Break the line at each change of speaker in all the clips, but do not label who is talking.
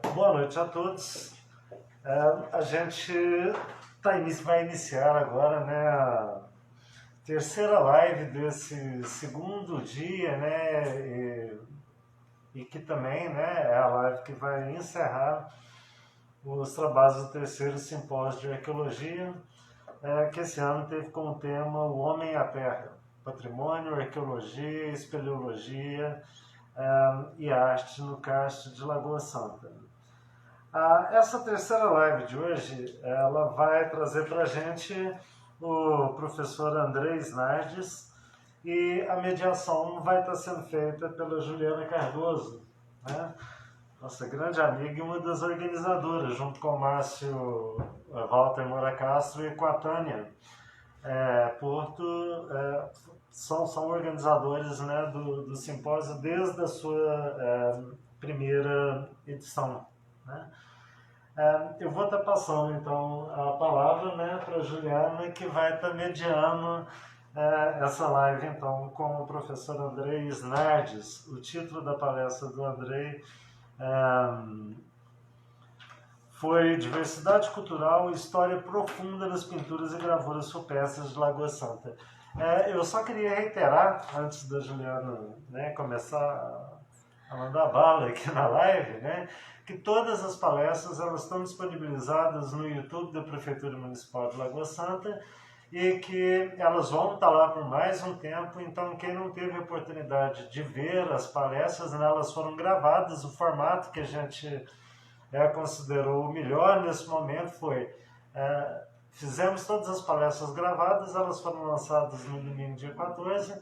Boa noite a todos. A gente vai iniciar agora, né, a terceira live desse segundo dia, né, e que também, né, é a live que vai encerrar os trabalhos do terceiro simpósio de arqueologia, que esse ano teve como tema o Homem e a Terra, Patrimônio, Arqueologia, Espeleologia e Arte no Castro de Lagoa Santa. Essa terceira live de hoje, ela vai trazer para a gente o professor André Snardes, e a mediação vai estar sendo feita pela Juliana Cardoso, né? Nossa grande amiga e uma das organizadoras, junto com o Márcio Walter Moura Castro e com a Tânia Porto, são organizadores, né, do simpósio desde a sua primeira edição, né? Eu vou estar passando então a palavra, né, para a Juliana, que vai estar mediando essa live então com o professor André Snardes. O título da palestra do André foi Diversidade Cultural e História Profunda nas Pinturas e Gravuras Rupestres de Lagoa Santa. Eu só queria reiterar, antes da Juliana, né, começar a mandar bala aqui na live, né, que todas as palestras elas estão disponibilizadas no YouTube da Prefeitura Municipal de Lagoa Santa e que elas vão estar lá por mais um tempo. Então, quem não teve a oportunidade de ver as palestras, né, elas foram gravadas. O formato que a gente considerou o melhor nesse momento foi... fizemos todas as palestras gravadas, elas foram lançadas no domingo, dia 14,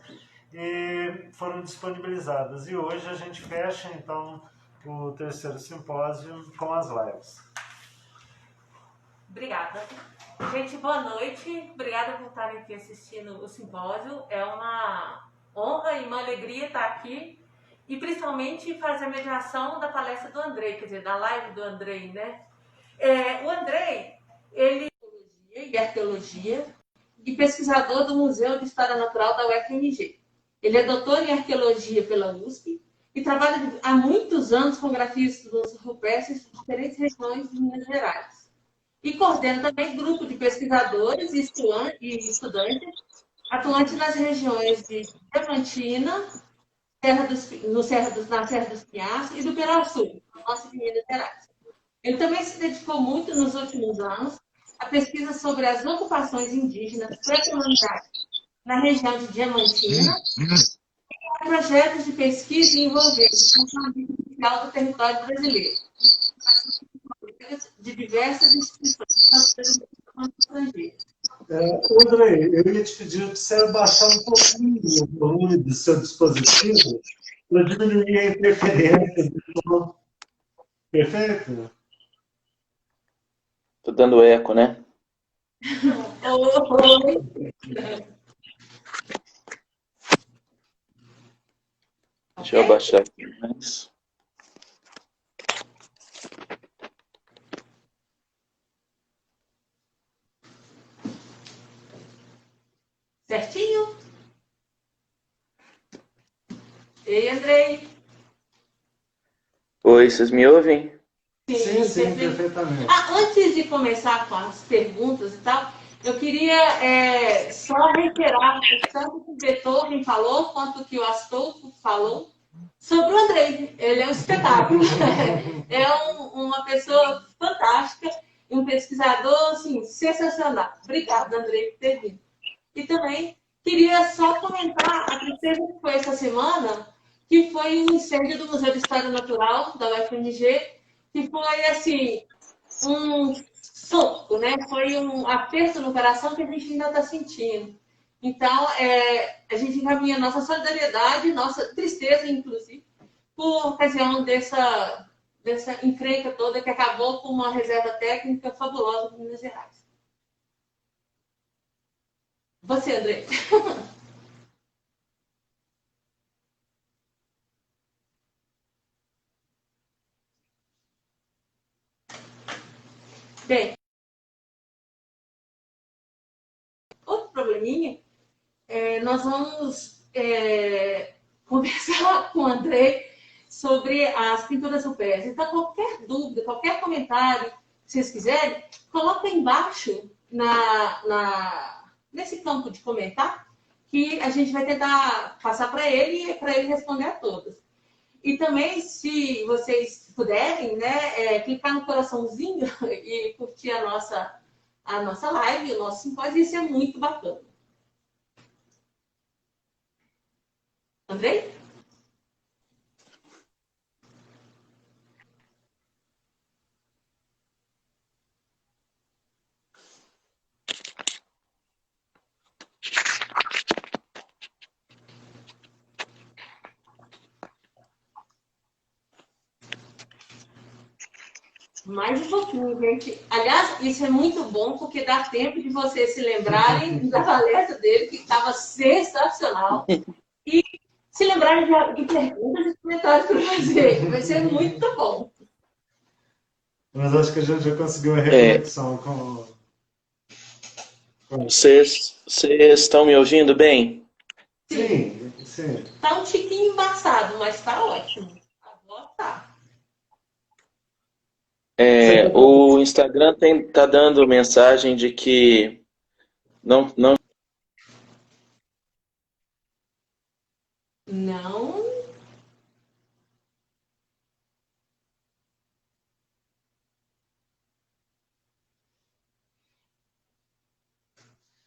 e foram disponibilizadas. E hoje a gente fecha, então, o terceiro simpósio com as lives.
Obrigada. Gente, boa noite. Obrigada por estarem aqui assistindo o simpósio. É uma honra e uma alegria estar aqui e principalmente fazer a mediação da palestra do André, quer dizer, da live do André, né? O André, ele é arqueologia e pesquisador do Museu de História Natural da UFMG. Ele é doutor em arqueologia pela USP e trabalha há muitos anos com grafistas rupestres de diferentes regiões de Minas Gerais. E coordena também grupo de pesquisadores e estudantes atuantes nas regiões de Diamantina, na Serra dos Pinhais e do Piraçu, no nosso de Minas Gerais. Ele também se dedicou muito nos últimos anos à pesquisa sobre as ocupações indígenas pré-coloniais na região de Diamantina, e projetos de pesquisa envolvendo a função inicial do território brasileiro, de diversas instituições estrangeiras.
André, eu ia te pedir para você abaixar um pouquinho o volume do seu dispositivo para diminuir a interferência do som. Perfeito?
Tô dando eco, né? Deixa eu abaixar aqui mais.
Certinho? Ei, Andrei.
Oi, vocês me ouvem?
Sim, perfeitamente.
Antes de começar com as perguntas e tal, eu queria só reiterar tanto o que o Beethoven falou, quanto o que o Astolfo falou sobre o Andrei. Ele é um espetáculo. Uma pessoa fantástica, um pesquisador assim, sensacional. Obrigada, Andrei, por ter vindo. E também queria só comentar a tristeza que foi essa semana, que foi o incêndio do Museu de História Natural da UFMG, que foi assim um soco, né? Foi um aperto no coração que a gente ainda está sentindo. Então, a gente encaminha nossa solidariedade, nossa tristeza, inclusive, por ocasião dessa encrenca toda que acabou com uma reserva técnica fabulosa de Minas Gerais. Você, André. Bem, outro probleminha, nós vamos conversar com o André sobre as pinturas rupestres. Então, qualquer dúvida, qualquer comentário que vocês quiserem, coloca aí embaixo nesse campo de comentar, que a gente vai tentar passar para ele e para ele responder a todas. E também, se vocês puderem, né, clicar no coraçãozinho e curtir a nossa live, o nosso simpósio, isso é muito bacana. Andrei? Mais um pouquinho, gente. Aliás, isso é muito bom, porque dá tempo de vocês se lembrarem da palestra dele, que estava sensacional. E se lembrarem de perguntas e comentários para fazer. Vai ser muito bom.
Mas acho que a gente já conseguiu a reflexão com...
Vocês estão me ouvindo bem?
Sim, sim.
Está um tiquinho embaçado, mas está ótimo. Agora tá.
O Instagram tá dando mensagem de que não.
Não.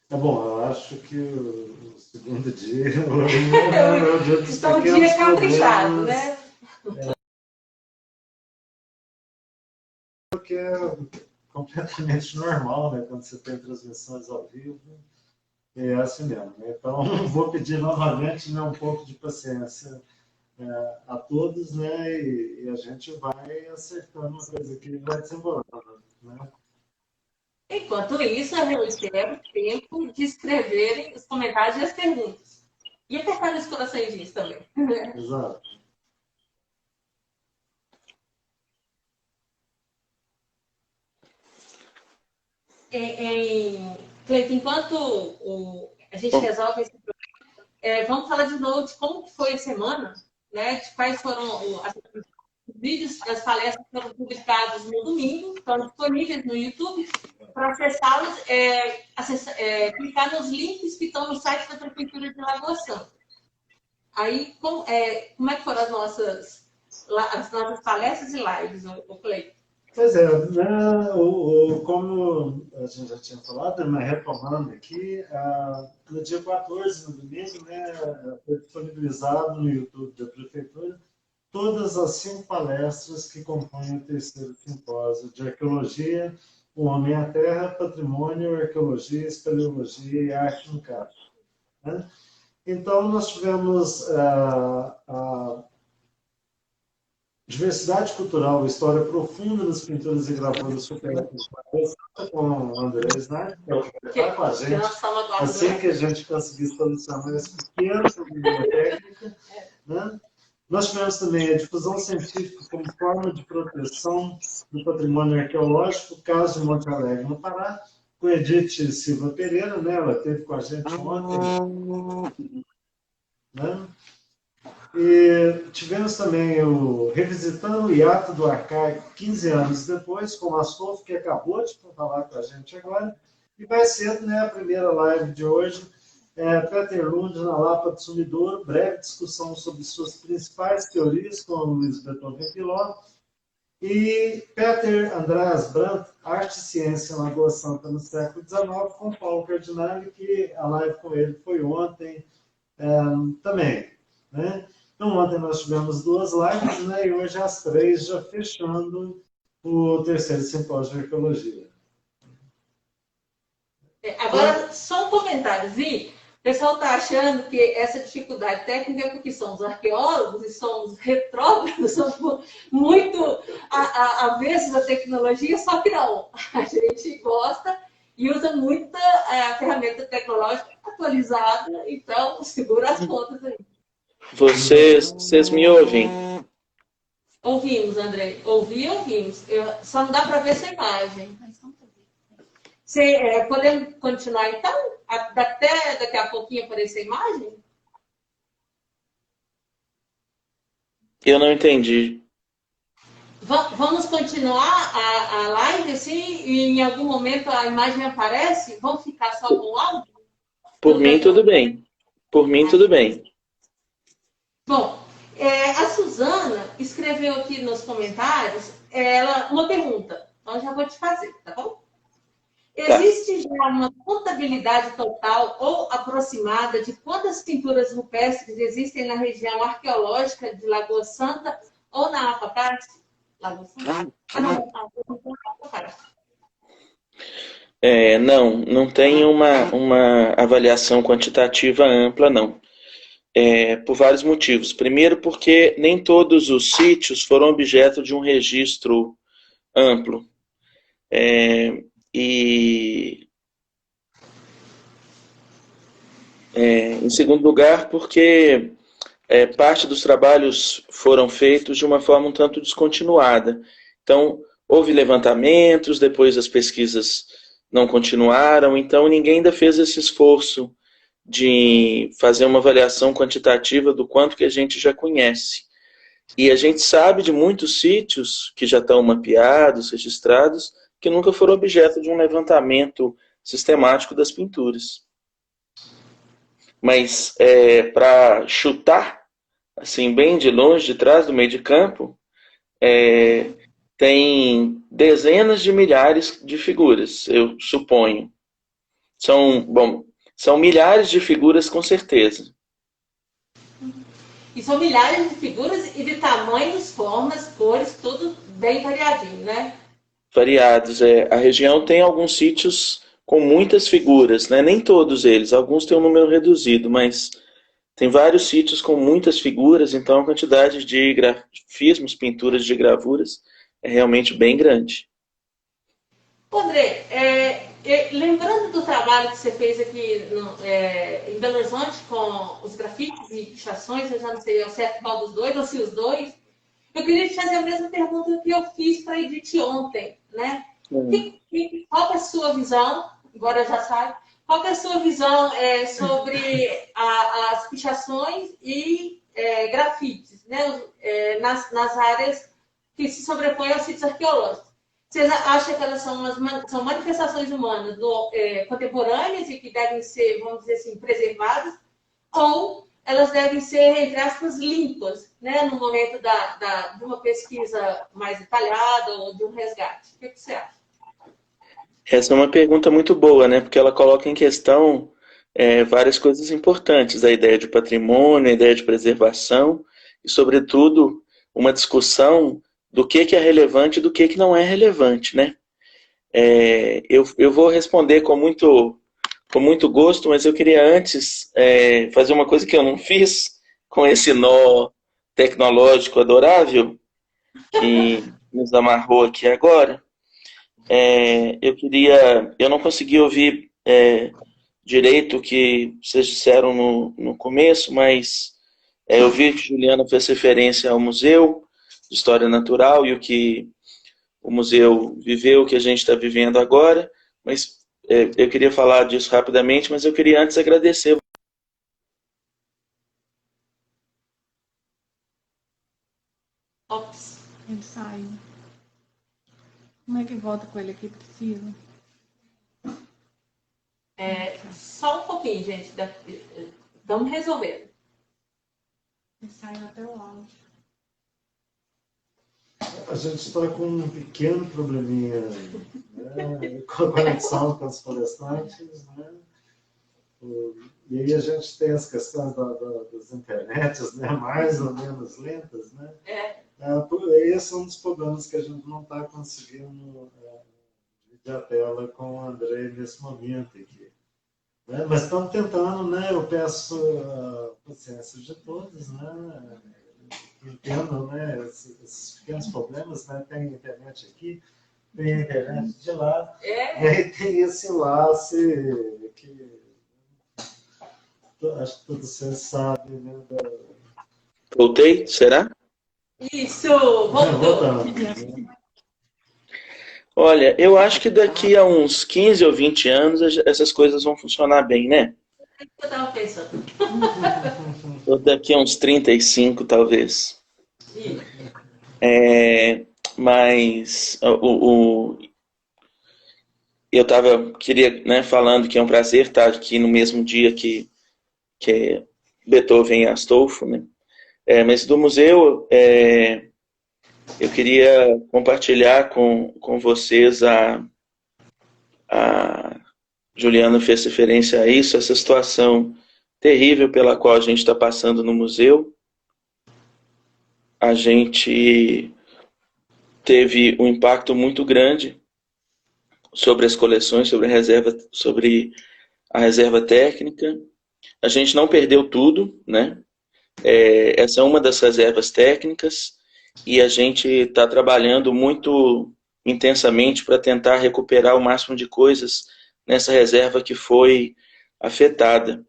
Tá bom, eu acho que o segundo dia é o dia dos
Então, o
pequenos
dia caprichado,
problemas,
né?
que é completamente normal, né? Quando você tem transmissões ao vivo, é assim mesmo, né? Então, vou pedir novamente, né, um pouco de paciência a todos, né? E a gente vai acertando uma coisa que vai desenvolvendo, né?
Enquanto isso, eu quero tempo de escreverem os comentários e as perguntas. E apertar nos coraçõezinhos também.
Exato.
Cleiton, enquanto a gente resolve esse problema, vamos falar de novo de como que foi a semana, né? De quais foram os vídeos das palestras que foram publicados no domingo, estão disponíveis no YouTube. Para acessá-los, clicar nos links que estão no site da Prefeitura de Lagoa Santa. Aí, como é que foram as nossas palestras e lives, o Cleiton?
Pois é, né, como a gente já tinha falado, mas retomando aqui, no dia 14, no domingo, né, foi disponibilizado no YouTube da Prefeitura todas as 5 palestras que compõem o terceiro simpósio de arqueologia, o homem e a terra, patrimônio, arqueologia, espeleologia e arte no campo. Né? Então, nós tivemos a diversidade cultural, história profunda nas pinturas e gravuras supérfluas com o André Snider, que vai com a gente, assim que a gente conseguir solucionar esse pequeno problema técnico. Né? Nós tivemos também a difusão científica como forma de proteção do patrimônio arqueológico, caso de Monte Alegre, no Pará, com Edith Silva Pereira, né? Ela esteve com a gente ontem. Né? E tivemos também o Revisitando o Hiato do Arcaico 15 anos depois, com o Astolfo, que acabou de falar com a gente agora. E vai ser, né, a primeira live de hoje, Peter Lund na Lapa do Sumidouro, breve discussão sobre suas principais teorias com o Luiz Beethoven Piló. E Peter Andreas Brandt, Arte e Ciência em Lagoa Santa no século XIX, com Paulo Cardinale, que a live com ele foi ontem também. Né? Então, ontem nós tivemos 2 lives, né? E hoje às 3, já fechando o terceiro simpósio de arqueologia.
Agora, só um comentáriozinho. O pessoal está achando que essa dificuldade técnica é porque somos arqueólogos e somos retrógrados, somos muito avessos à tecnologia, só que não. A gente gosta e usa muita ferramenta tecnológica atualizada, então segura as pontas aí.
Vocês me ouvem?
Ouvimos, André. Ouvimos. Só não dá para ver essa imagem. Podemos continuar, então? Até daqui a pouquinho aparecer a imagem?
Eu não entendi.
Vamos continuar a live assim e em algum momento a imagem aparece? Vamos ficar só com o áudio?
Por mim, tudo bem. Por mim, tudo bem.
Bom, a Suzana escreveu aqui nos comentários uma pergunta. Então, já vou te fazer, tá bom? Existe já uma contabilidade total ou aproximada de quantas pinturas rupestres existem na região arqueológica de Lagoa Santa ou na Apacarte? Lagoa Santa?
Não tem uma avaliação quantitativa ampla, não. Por vários motivos. Primeiro, porque nem todos os sítios foram objeto de um registro amplo. Em segundo lugar, porque parte dos trabalhos foram feitos de uma forma um tanto descontinuada. Então, houve levantamentos, depois as pesquisas não continuaram, então ninguém ainda fez esse esforço de fazer uma avaliação quantitativa do quanto que a gente já conhece. E a gente sabe de muitos sítios que já estão mapeados, registrados, que nunca foram objeto de um levantamento sistemático das pinturas. Mas para chutar, assim, bem de longe, de trás do meio de campo, tem dezenas de milhares de figuras, eu suponho. São milhares de figuras, com certeza.
E são milhares de figuras e de tamanhos, formas, cores, tudo bem variadinho, né?
Variados. A região tem alguns sítios com muitas figuras, né? Nem todos eles, alguns têm um número reduzido, mas tem vários sítios com muitas figuras, então a quantidade de grafismos, pinturas de gravuras é realmente bem grande.
André, lembrando do trabalho que você fez aqui em Belo Horizonte com os grafites e pichações, eu já não sei ao certo qual dos dois, ou se os dois, eu queria te fazer a mesma pergunta que eu fiz para a Edith ontem, né? Qual é a sua visão, agora já sabe, qual é a sua visão sobre as pichações e grafites, né? Nas áreas que se sobrepõem aos sítios arqueológicos? Você acha que elas são manifestações humanas contemporâneas e que devem ser, vamos dizer assim, preservadas? Ou elas devem ser, entre aspas, limpas, né, no momento de uma pesquisa mais detalhada ou de um resgate? O que você acha?
Essa é uma pergunta muito boa, né? Porque ela coloca em questão várias coisas importantes. A ideia de patrimônio, a ideia de preservação e, sobretudo, uma discussão do que é relevante e do que não é relevante, né? Eu vou responder com muito gosto, mas eu queria antes fazer uma coisa que eu não fiz com esse nó tecnológico adorável que nos amarrou aqui agora. Eu não consegui ouvir direito o que vocês disseram no começo, mas eu vi que Juliana fez referência ao Museu de História Natural e o que o museu viveu, o que a gente está vivendo agora, mas eu queria falar disso rapidamente, mas eu queria antes agradecer.
Ops.
Ele saiu. Como é que volta com ele aqui? Precisa.
Só um pouquinho, gente. Vamos resolver.
Ele saiu até o áudio.
A gente está com um pequeno probleminha, né, com a conexão com os palestrantes, né? E aí a gente tem as questões das internets, né, mais ou menos lentas, né? Esse é um dos problemas que a gente não está conseguindo dividir a tela com o André nesse momento aqui. Né? Mas estamos tentando, né? Eu peço a paciência de todos, né? Entendo, né, esses pequenos problemas, né? Tem internet aqui, tem internet de lá, e aí tem esse laço que acho que todos vocês sabem, né?
Voltei? Será?
Isso, voltou.
Olha, eu acho que daqui a uns 15 ou 20 anos essas coisas vão funcionar bem, né?
Eu estava pensando.
Ou daqui a uns 35, talvez.
Isso.
Mas eu queria, né, falando que é um prazer estar aqui no mesmo dia que Beethoven e Astolfo, né? Mas do museu, eu queria compartilhar com vocês a Juliana fez referência a isso, essa situação terrível pela qual a gente está passando no museu. A gente teve um impacto muito grande sobre as coleções, sobre a reserva técnica. A gente não perdeu tudo, né? Essa é uma das reservas técnicas e a gente está trabalhando muito intensamente para tentar recuperar o máximo de coisas nessa reserva que foi afetada.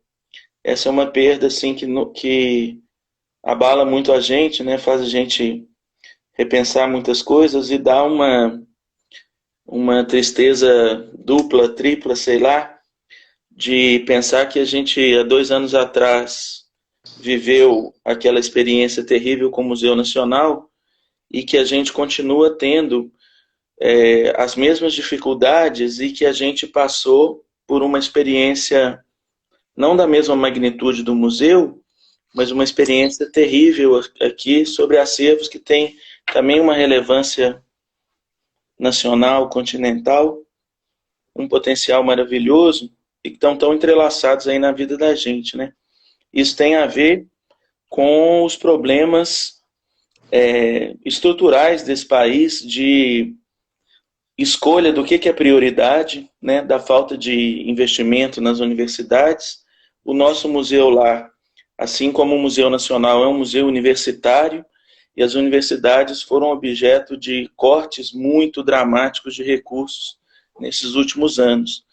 Essa é uma perda assim, que abala muito a gente, né? Faz a gente repensar muitas coisas e dá uma tristeza dupla, tripla, sei lá, de pensar que a gente, há 2 anos atrás, viveu aquela experiência terrível com o Museu Nacional e que a gente continua tendo as mesmas dificuldades e que a gente passou por uma experiência não da mesma magnitude do museu, mas uma experiência terrível aqui sobre acervos que tem também uma relevância nacional, continental, um potencial maravilhoso e que estão tão entrelaçados aí na vida da gente, né? Isso tem a ver com os problemas estruturais desse país de escolha do que é prioridade, né, da falta de investimento nas universidades. O nosso museu lá, assim como o Museu Nacional, é um museu universitário e as universidades foram objeto de cortes muito dramáticos de recursos nesses últimos anos.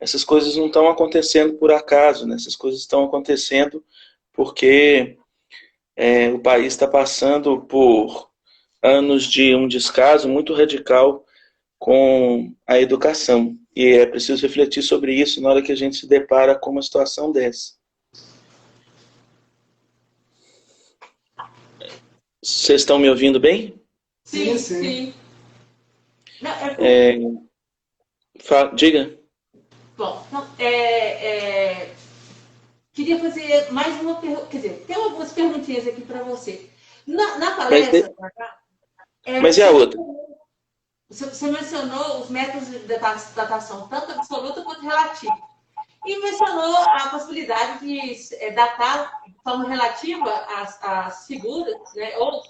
Essas coisas não estão acontecendo por acaso, né? Essas coisas estão acontecendo porque o país está passando por anos de um descaso muito radical com a educação. E é preciso refletir sobre isso na hora que a gente se depara com uma situação dessa. Vocês estão me ouvindo bem?
Sim, sim. Não,
Diga.
Bom, então, queria fazer mais uma pergunta. Quer dizer, tem algumas perguntinhas aqui para você. Na palestra,
mas e a outra?
Você mencionou os métodos de datação, tanto absoluta quanto relativa. E mencionou a possibilidade de datar de forma relativa as figuras, né, ou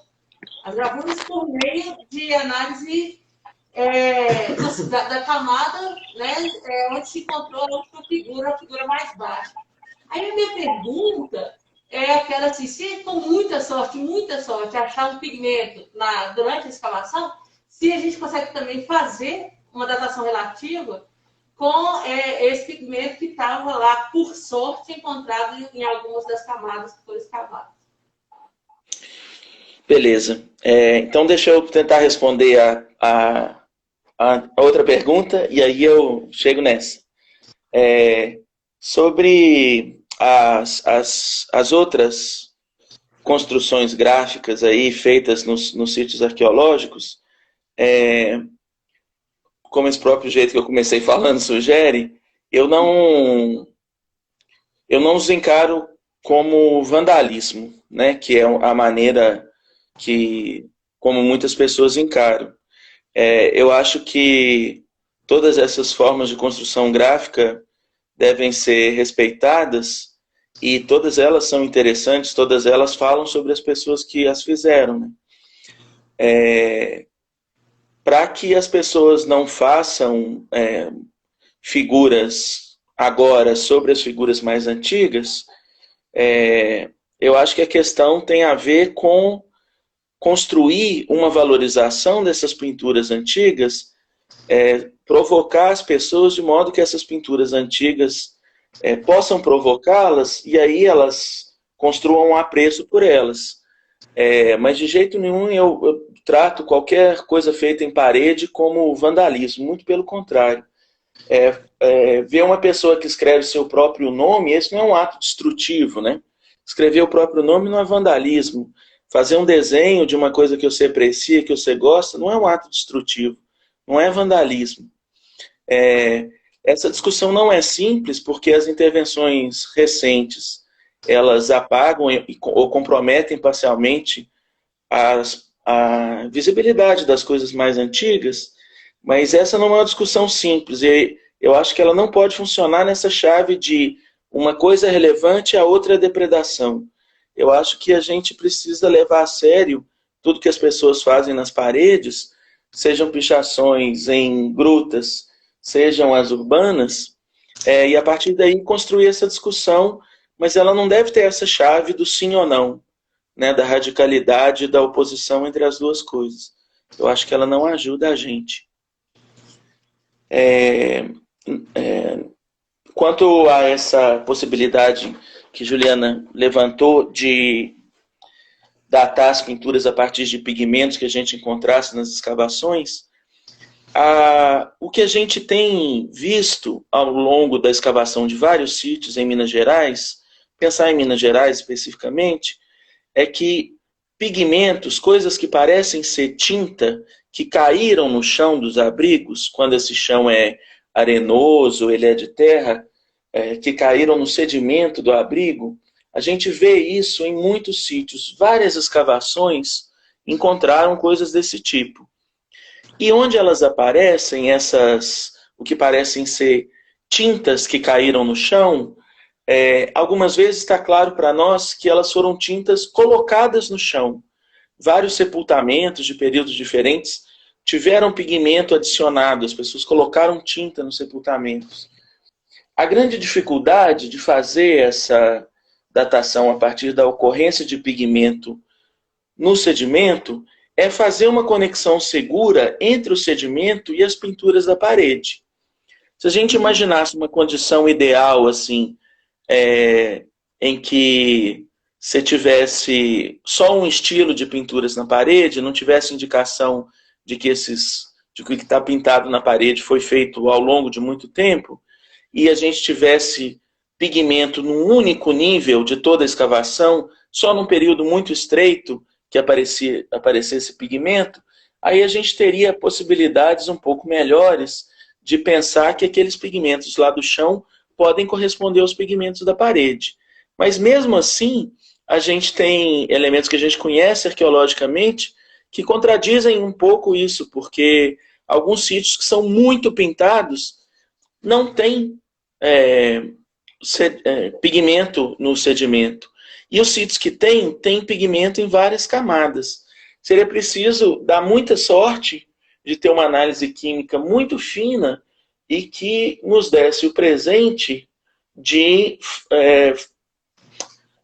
as gravuras, por meio de análise da camada, né, onde se encontrou a última figura, a figura mais baixa. Aí a minha pergunta é aquela assim, se com muita sorte, achar um pigmento durante a escavação, se a gente consegue também fazer uma datação relativa com esse pigmento que estava lá, por sorte, encontrado em algumas das camadas que foram escavadas.
Beleza. Então deixa eu tentar responder a outra pergunta e aí eu chego nessa. Sobre as outras construções gráficas aí feitas nos sítios arqueológicos, como esse próprio jeito que eu comecei falando sugere, eu não os encaro como vandalismo, né? Que é a maneira como muitas pessoas encaram. Eu acho que todas essas formas de construção gráfica devem ser respeitadas e todas elas são interessantes, todas elas falam sobre as pessoas que as fizeram, né? Para que as pessoas não façam figuras agora sobre as figuras mais antigas, eu acho que a questão tem a ver com construir uma valorização dessas pinturas antigas, provocar as pessoas de modo que essas pinturas antigas possam provocá-las e aí elas construam um apreço por elas. Mas de jeito nenhum eu trato qualquer coisa feita em parede como vandalismo, muito pelo contrário. Ver uma pessoa que escreve seu próprio nome, esse não é um ato destrutivo, né? Escrever o próprio nome não é vandalismo. Fazer um desenho de uma coisa que você aprecia, que você gosta, não é um ato destrutivo, não é vandalismo. Essa discussão não é simples porque as intervenções recentes elas apagam ou comprometem parcialmente a visibilidade das coisas mais antigas, mas essa não é uma discussão simples e eu acho que ela não pode funcionar nessa chave de uma coisa é relevante e a outra é depredação. Eu acho que a gente precisa levar a sério tudo que as pessoas fazem nas paredes, sejam pichações em grutas, sejam as urbanas, e a partir daí construir essa discussão, mas ela não deve ter essa chave do sim ou não, né, da radicalidade e da oposição entre as duas coisas. Eu acho que ela não ajuda a gente. Quanto a essa possibilidade que Juliana levantou de datar as pinturas a partir de pigmentos que a gente encontrasse nas escavações, o que a gente tem visto ao longo da escavação de vários sítios em Minas Gerais, pensar em Minas Gerais especificamente, é que pigmentos, coisas que parecem ser tinta, que caíram no chão dos abrigos, quando esse chão é arenoso, ele é de terra, que caíram no sedimento do abrigo, a gente vê isso em muitos sítios. Várias escavações encontraram coisas desse tipo. E onde elas aparecem, o que parecem ser tintas que caíram no chão, algumas vezes está claro para nós que elas foram tintas colocadas no chão. Vários sepultamentos de períodos diferentes tiveram pigmento adicionado, as pessoas colocaram tinta nos sepultamentos. A grande dificuldade de fazer essa datação a partir da ocorrência de pigmento no sedimento é fazer uma conexão segura entre o sedimento e as pinturas da parede. Se a gente imaginasse uma condição ideal, assim, em que você tivesse só um estilo de pinturas na parede, não tivesse indicação de que o que está pintado na parede foi feito ao longo de muito tempo, e a gente tivesse pigmento num único nível de toda a escavação, só num período muito estreito que aparecesse pigmento, aí a gente teria possibilidades um pouco melhores de pensar que aqueles pigmentos lá do chão podem corresponder aos pigmentos da parede. Mas mesmo assim, a gente tem elementos que a gente conhece arqueologicamente que contradizem um pouco isso, porque alguns sítios que são muito pintados não têm pigmento no sedimento. E os sítios que têm pigmento em várias camadas. Seria preciso dar muita sorte de ter uma análise química muito fina e que nos desse o presente de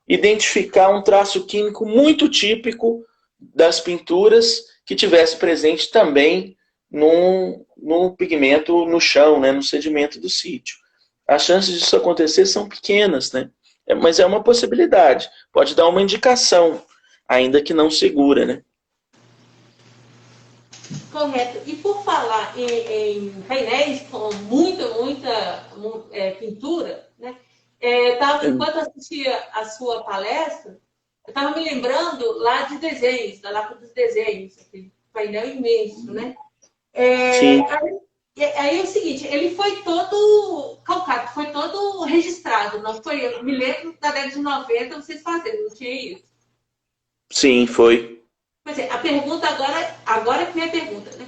identificar um traço químico muito típico das pinturas que tivesse presente também no pigmento no chão, né, no sedimento do sítio. As chances disso acontecer são pequenas, né? Mas é uma possibilidade. Pode dar uma indicação, ainda que não segura, né?
Correto. E por falar em painéis com muita pintura, né? Enquanto assistia a sua palestra, eu estava me lembrando lá de desenhos, da Lapa dos Desenhos, aquele painel imenso, né?
Sim.
Aí é o seguinte, ele foi todo calcado, foi todo registrado, não foi? Eu me lembro da década de 90 vocês fazendo, não tinha isso?
Sim, foi.
Pois é, a pergunta agora que vem a pergunta, né?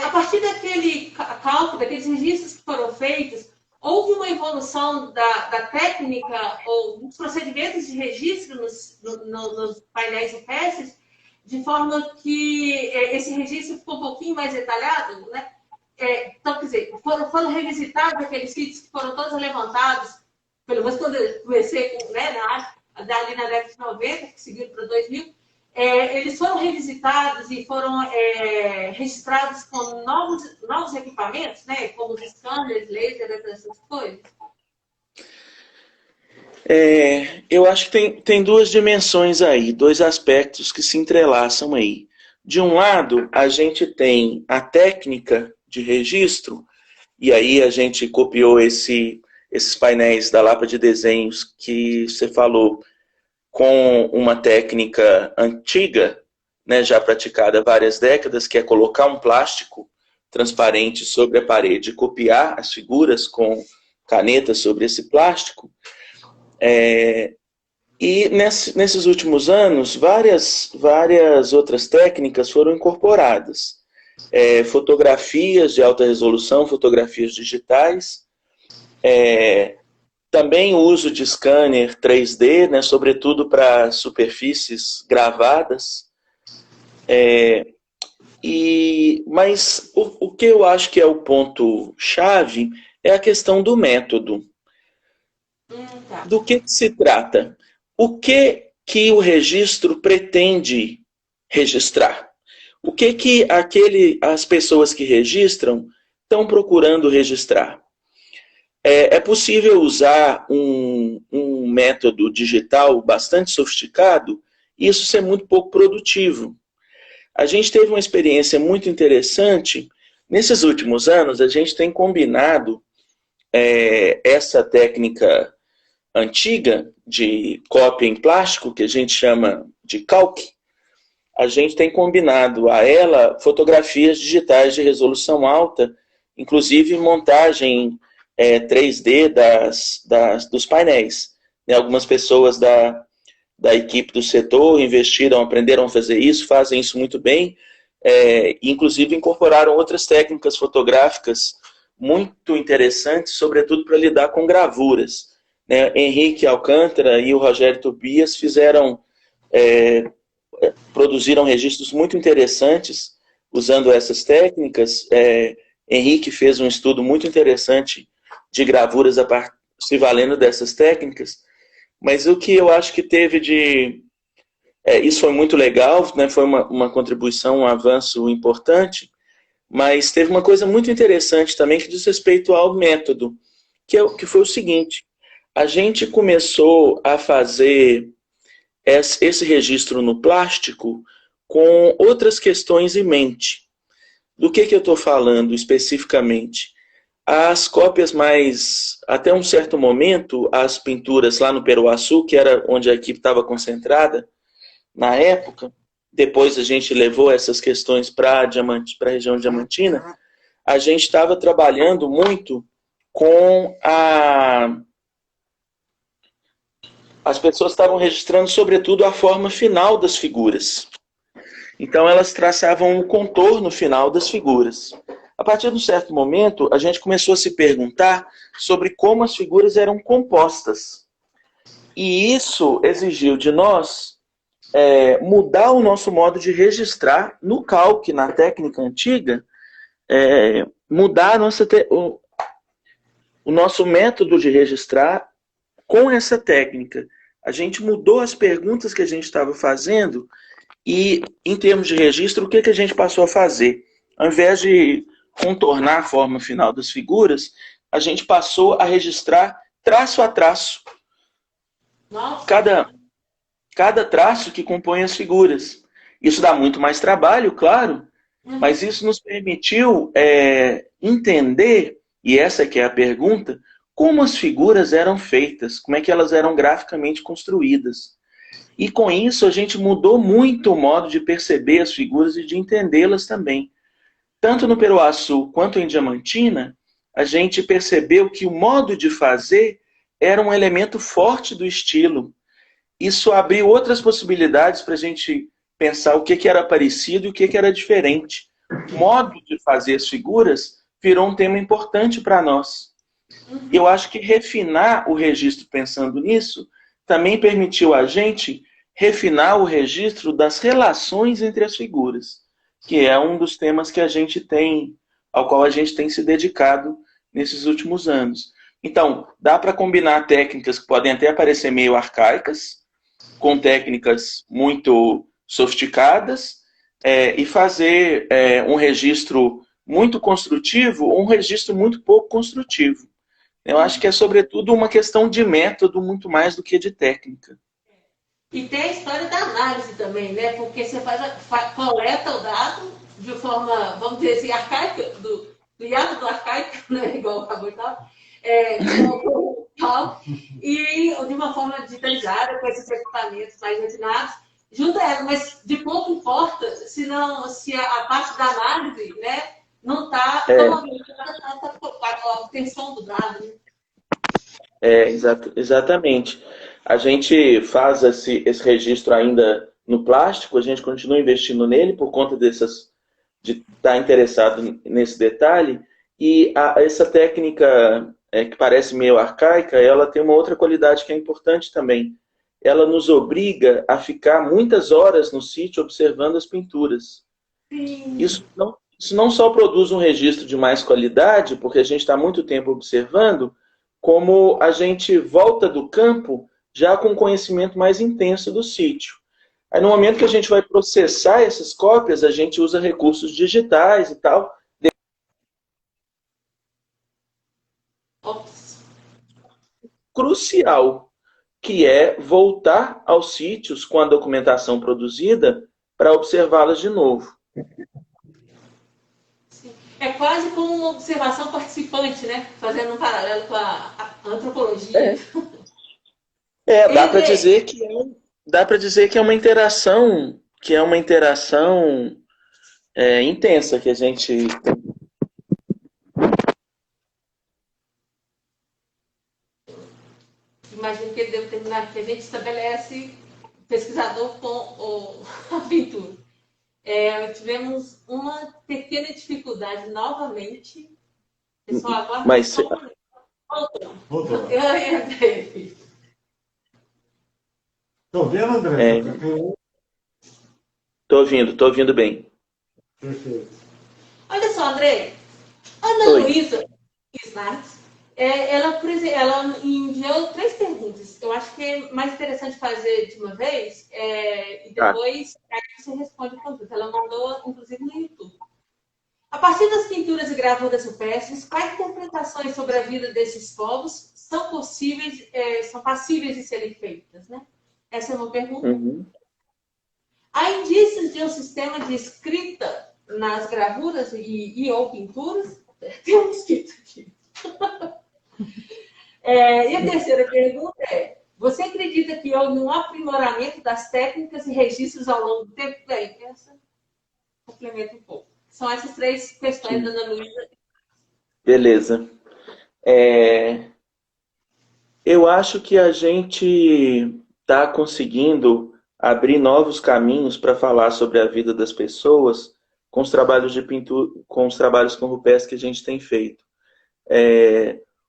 A partir daquele cálculo, daqueles registros que foram feitos, houve uma evolução da técnica ou dos procedimentos de registro nos painéis rupestres, de forma que esse registro ficou um pouquinho mais detalhado, né? Então, quer dizer, foram revisitados aqueles sítios que foram todos levantados, pelo menos quando eu comecei ali na década de 90, que seguiram para 2000, eles foram revisitados e foram registrados com novos equipamentos, né? Como os scanners, laser, essas coisas.
Eu acho que tem duas dimensões aí, dois aspectos que se entrelaçam aí. De um lado, a gente tem a técnica de registro, e aí a gente copiou esses painéis da Lapa de Desenhos que você falou com uma técnica antiga, né, já praticada há várias décadas, que é colocar um plástico transparente sobre a parede e copiar as figuras com caneta sobre esse plástico. E nesses últimos anos, várias outras técnicas foram incorporadas. Fotografias de alta resolução, fotografias digitais, também o uso de scanner 3D, né, sobretudo para superfícies gravadas. Mas o que eu acho que é o ponto-chave é a questão do método. Do que se trata? O que o registro pretende registrar? O que as pessoas que registram estão procurando registrar? É possível usar um método digital bastante sofisticado e isso ser muito pouco produtivo. A gente teve uma experiência muito interessante. Nesses últimos anos, a gente tem combinado essa técnica antiga de cópia em plástico, que a gente chama de calque. A gente tem combinado a ela fotografias digitais de resolução alta, inclusive montagem 3D dos painéis. Algumas pessoas da equipe do setor investiram, aprenderam a fazer isso, fazem isso muito bem, inclusive incorporaram outras técnicas fotográficas muito interessantes, sobretudo para lidar com gravuras. Henrique Alcântara e o Rogério Tobias produziram registros muito interessantes usando essas técnicas. Henrique fez um estudo muito interessante de gravuras se valendo dessas técnicas. Mas o que eu acho que teve isso foi muito legal, né? Foi uma contribuição, um avanço importante, mas teve uma coisa muito interessante também que diz respeito ao método, que foi o seguinte: a gente começou a fazer esse registro no plástico com outras questões em mente. Do que eu estou falando especificamente? As cópias até um certo momento, as pinturas lá no Peruaçu, que era onde a equipe estava concentrada na época, depois a gente levou essas questões para a região diamantina, a gente estava trabalhando muito com as pessoas estavam registrando, sobretudo, a forma final das figuras. Então, elas traçavam o contorno final das figuras. A partir de um certo momento, a gente começou a se perguntar sobre como as figuras eram compostas. E isso exigiu de nós mudar o nosso modo de registrar no calque, na técnica antiga, mudar o nosso método de registrar com essa técnica. A gente mudou as perguntas que a gente estava fazendo e, em termos de registro, o que a gente passou a fazer? Ao invés de contornar a forma final das figuras, a gente passou a registrar traço a traço.
Nossa.
Cada traço que compõe as figuras. Isso dá muito mais trabalho, claro, mas isso nos permitiu entender, e essa que é a pergunta, como as figuras eram feitas, como é que elas eram graficamente construídas. E com isso a gente mudou muito o modo de perceber as figuras e de entendê-las também. Tanto no Peruaçu quanto em Diamantina, a gente percebeu que o modo de fazer era um elemento forte do estilo. Isso abriu outras possibilidades para a gente pensar o que era parecido e o que era diferente. O modo de fazer as figuras virou um tema importante para nós. Eu acho que refinar o registro pensando nisso também permitiu a gente refinar o registro das relações entre as figuras, que é um dos temas que ao qual a gente tem se dedicado nesses últimos anos. Então, dá para combinar técnicas que podem até parecer meio arcaicas, com técnicas muito sofisticadas, e fazer um registro muito construtivo ou um registro muito pouco construtivo. Eu acho que é, sobretudo, uma questão de método muito mais do que de técnica.
E tem a história da análise também, né? Porque você coleta o dado de forma, vamos dizer assim, arcaica, do hiato do arcaico, né? Igual acabou de falar, tal, e de uma forma digitalizada, com esses equipamentos mais refinados, junto a ela, mas de pouco importa se a parte da análise, né, não está tão orientada para a obtenção do dado. Né?
Exatamente. A gente faz esse registro ainda no plástico, a gente continua investindo nele por conta de estar interessado nesse detalhe, e essa técnica que parece meio arcaica, ela tem uma outra qualidade que é importante também. Ela nos obriga a ficar muitas horas no sítio observando as pinturas.
Sim.
Isso não só produz um registro de mais qualidade, porque a gente está muito tempo observando, como a gente volta do campo já com conhecimento mais intenso do sítio. Aí no momento que a gente vai processar essas cópias, a gente usa recursos digitais e tal. Crucial, que é voltar aos sítios com a documentação produzida para observá-las de novo.
É quase como uma observação participante, né? Fazendo um paralelo com a antropologia.
Dá para dizer que é uma interação, intensa que a gente.
Imagino que ele deve terminar, que a gente estabelece pesquisador com a pintura. Tivemos uma pequena dificuldade novamente. Pessoal, agora.
Mas
Voltou.
Eu entrei.
Estou vendo, André?
Tô ouvindo bem.
Perfeito.
Olha só, André. A Ana Luísa Snartz, ela enviou 3 perguntas. Eu acho que é mais interessante fazer de uma vez e depois você responde o conjunto. Ela mandou, inclusive, no YouTube. A partir das pinturas e gravuras rupestres, quais interpretações sobre a vida desses povos são passíveis de serem feitas? Né? Essa é uma pergunta.
Uhum.
Há indícios de um sistema de escrita nas gravuras ou pinturas? Tem um escrito aqui. E a terceira pergunta é: você acredita que houve um aprimoramento das técnicas e registros ao longo do tempo? Bem, essa complementa um pouco. São essas 3 questões da Ana Luísa.
Beleza. Eu acho que a gente está conseguindo abrir novos caminhos para falar sobre a vida das pessoas com os trabalhos de pintura, com os trabalhos com rupestres que a gente tem feito.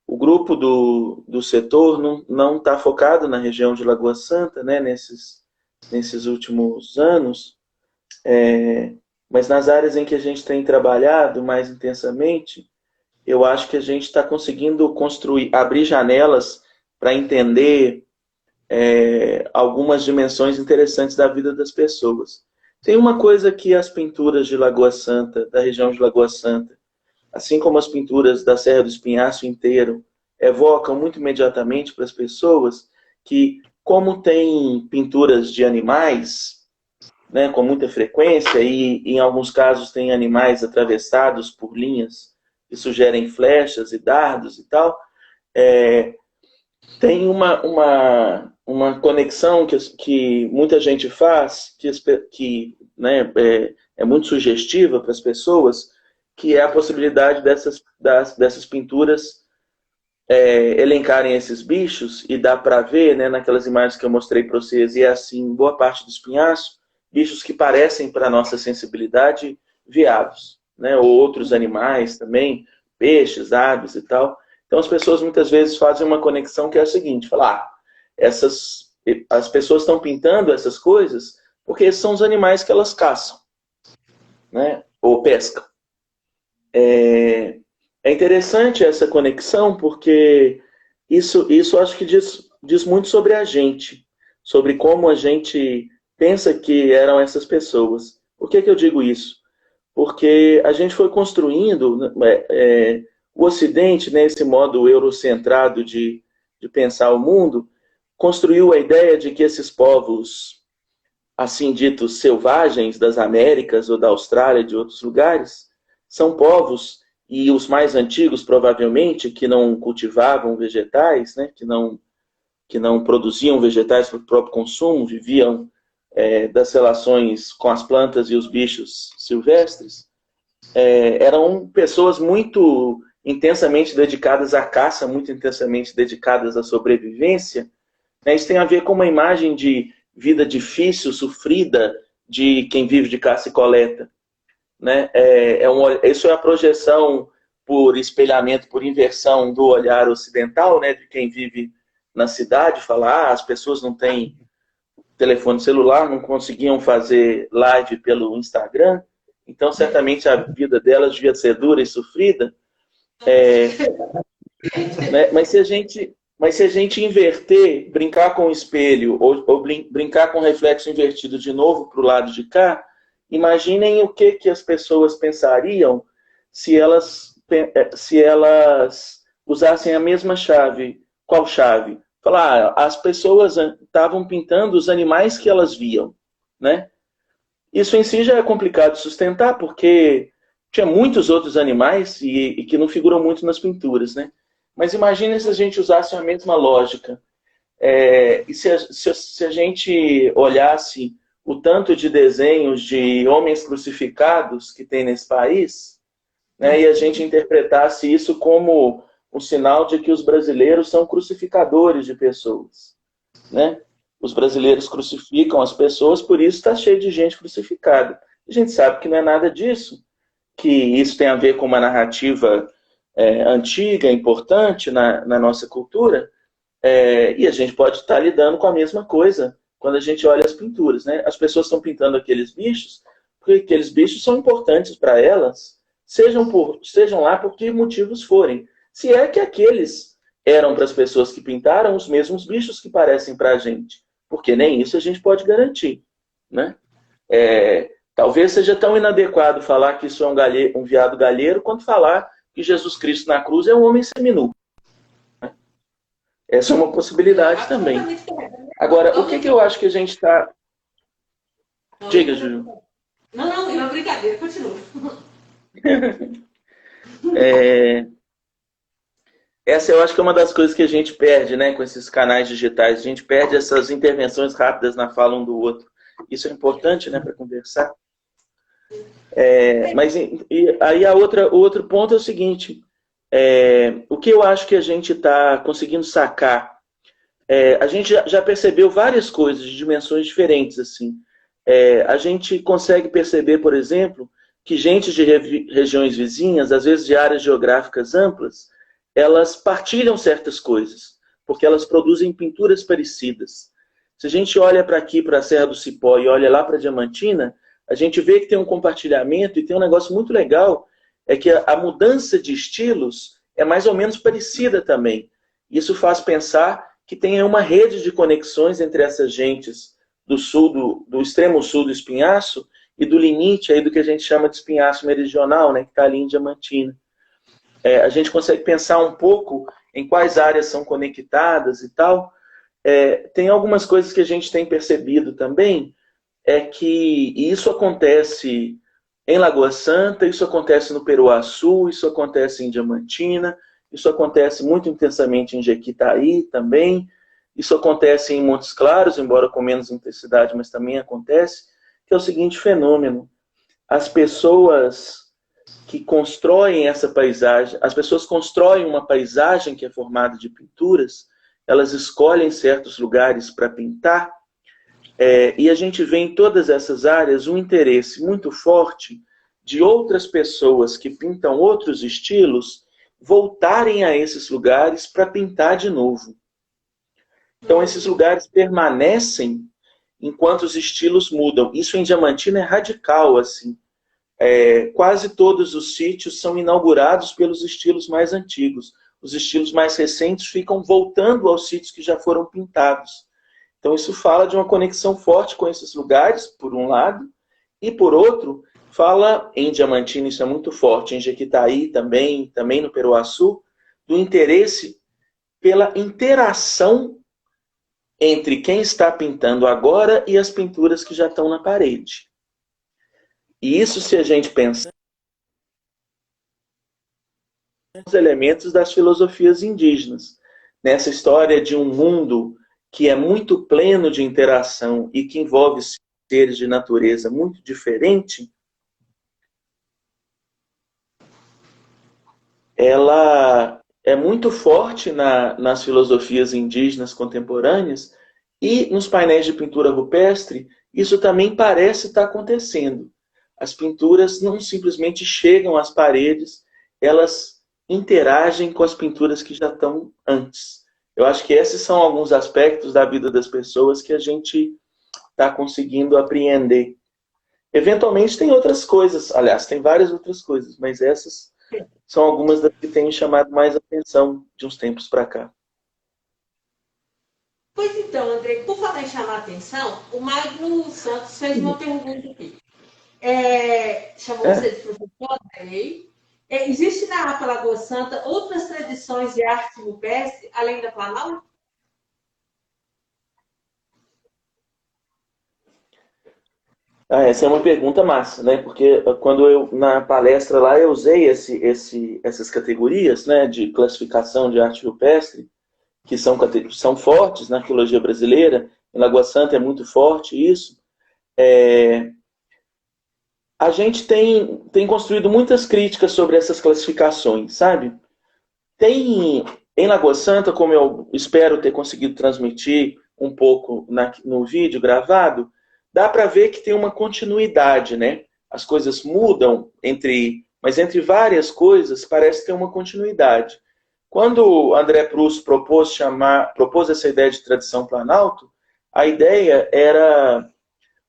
O grupo do setor não está focado na região de Lagoa Santa, né, nesses últimos anos, mas nas áreas em que a gente tem trabalhado mais intensamente, eu acho que a gente está conseguindo abrir janelas para entender algumas dimensões interessantes da vida das pessoas. Tem uma coisa que as pinturas de Lagoa Santa, da região de Lagoa Santa, assim como as pinturas da Serra do Espinhaço inteiro, evocam muito imediatamente para as pessoas que, como tem pinturas de animais, né, com muita frequência, e em alguns casos tem animais atravessados por linhas que sugerem flechas e dardos e tal, tem uma conexão que muita gente faz, que né, é muito sugestiva para as pessoas, que é a possibilidade dessas pinturas elencarem esses bichos, e dá para ver, né, naquelas imagens que eu mostrei para vocês, e é assim, boa parte do espinhaço, bichos que parecem, para a nossa sensibilidade, veados, né, ou outros animais também, peixes, aves e tal. Então as pessoas muitas vezes fazem uma conexão que é a seguinte: falar, as pessoas estão pintando essas coisas porque esses são os animais que elas caçam, né, ou pescam. É interessante essa conexão, porque isso acho que diz muito sobre a gente, sobre como a gente pensa que eram essas pessoas. Por que eu digo isso? Porque a gente foi construindo o Ocidente, né, esse modo eurocentrado de pensar o mundo, construiu a ideia de que esses povos, assim ditos selvagens das Américas ou da Austrália, de outros lugares, são povos e os mais antigos, provavelmente, que não cultivavam vegetais, né, que não produziam vegetais para o próprio consumo, viviam das relações com as plantas e os bichos silvestres, eram pessoas muito intensamente dedicadas à caça, muito intensamente dedicadas à sobrevivência. Isso tem a ver com uma imagem de vida difícil, sofrida, de quem vive de caça e coleta. Né? Isso é a projeção por espelhamento, por inversão do olhar ocidental, né, de quem vive na cidade, falar, as pessoas não têm telefone celular, não conseguiam fazer live pelo Instagram, então certamente a vida delas devia ser dura e sofrida. Né? Mas se a gente inverter, brincar com o espelho, ou brincar com o reflexo invertido de novo para o lado de cá, imaginem o que as pessoas pensariam se elas usassem a mesma chave. Qual chave? Falar, as pessoas estavam pintando os animais que elas viam, né? Isso em si já é complicado de sustentar, porque tinha muitos outros animais e que não figuram muito nas pinturas, né? Mas imagine se a gente usasse a mesma lógica. E se a gente olhasse o tanto de desenhos de homens crucificados que tem nesse país, né, e a gente interpretasse isso como um sinal de que os brasileiros são crucificadores de pessoas. Né? Os brasileiros crucificam as pessoas, por isso está cheio de gente crucificada. A gente sabe que não é nada disso, que isso tem a ver com uma narrativa antiga, importante na nossa cultura, e a gente pode estar lidando com a mesma coisa quando a gente olha as pinturas. Né? As pessoas estão pintando aqueles bichos, porque aqueles bichos são importantes para elas, sejam lá por que motivos forem. Se é que aqueles eram para as pessoas que pintaram os mesmos bichos que parecem para a gente, porque nem isso a gente pode garantir. Né? Talvez seja tão inadequado falar que isso é um veado galheiro, quanto falar que Jesus Cristo na cruz é um homem seminu. Essa é uma possibilidade também. Agora, o que eu acho que a gente está... Diga, Júlio.
Não, é uma brincadeira, continua.
Essa eu acho que é uma das coisas que a gente perde, né, com esses canais digitais. A gente perde essas intervenções rápidas na fala um do outro. Isso é importante, né, para conversar. Mas aí o outro ponto é o seguinte: o que eu acho que a gente está conseguindo sacar, a gente já percebeu várias coisas de dimensões diferentes. Assim. A gente consegue perceber, por exemplo, que gente de regiões vizinhas, às vezes de áreas geográficas amplas, elas partilham certas coisas, porque elas produzem pinturas parecidas. Se a gente olha para aqui, para a Serra do Cipó, e olha lá para Diamantina, a gente vê que tem um compartilhamento e tem um negócio muito legal, é que a mudança de estilos é mais ou menos parecida também. Isso faz pensar que tem uma rede de conexões entre essas gentes do extremo sul do Espinhaço e do limite aí do que a gente chama de Espinhaço Meridional, né, que está ali em Diamantina. A gente consegue pensar um pouco em quais áreas são conectadas e tal. Tem algumas coisas que a gente tem percebido também, que isso acontece em Lagoa Santa, isso acontece no Peruaçu, isso acontece em Diamantina, isso acontece muito intensamente em Jequitaí também, isso acontece em Montes Claros, embora com menos intensidade, mas também acontece, que é o seguinte fenômeno: as pessoas que constroem essa paisagem, as pessoas constroem uma paisagem que é formada de pinturas, elas escolhem certos lugares para pintar, e a gente vê em todas essas áreas um interesse muito forte de outras pessoas que pintam outros estilos voltarem a esses lugares para pintar de novo. Então esses lugares permanecem enquanto os estilos mudam. Isso em Diamantina é radical, assim. Quase todos os sítios são inaugurados pelos estilos mais antigos. Os estilos mais recentes ficam voltando aos sítios que já foram pintados. Então isso fala de uma conexão forte com esses lugares, por um lado, e por outro, fala, em Diamantina isso é muito forte, em Jequitaí também no Peruaçu, do interesse pela interação entre quem está pintando agora e as pinturas que já estão na parede. E isso, se a gente pensa elementos das filosofias indígenas. Nessa história de um mundo que é muito pleno de interação e que envolve seres de natureza muito diferente, ela é muito forte nas filosofias indígenas contemporâneas e nos painéis de pintura rupestre, isso também parece estar acontecendo. As pinturas não simplesmente chegam às paredes, elas interagem com as pinturas que já estão antes. Eu acho que esses são alguns aspectos da vida das pessoas que a gente está conseguindo apreender. Eventualmente tem outras coisas, aliás, tem várias outras coisas, mas essas são algumas das que têm chamado mais atenção de uns tempos para cá.
Pois então, André, por falar em chamar a atenção, o Magno Santos fez uma pergunta aqui. Chamou você de professor, Andrei. Existe na APA Lagoa Santa outras tradições de arte rupestre, além da Planalto?
Essa é uma pergunta massa, né? Porque quando eu, na palestra lá, eu usei essas categorias, né, de classificação de arte rupestre, que são fortes na arqueologia brasileira. Em Lagoa Santa é muito forte isso. A gente tem construído muitas críticas sobre essas classificações, sabe? Em Lagoa Santa, como eu espero ter conseguido transmitir um pouco no vídeo gravado, dá para ver que tem uma continuidade, né? As coisas mudam, mas entre várias coisas parece ter uma continuidade. Quando André Proust propôs essa ideia de tradição planalto, a ideia era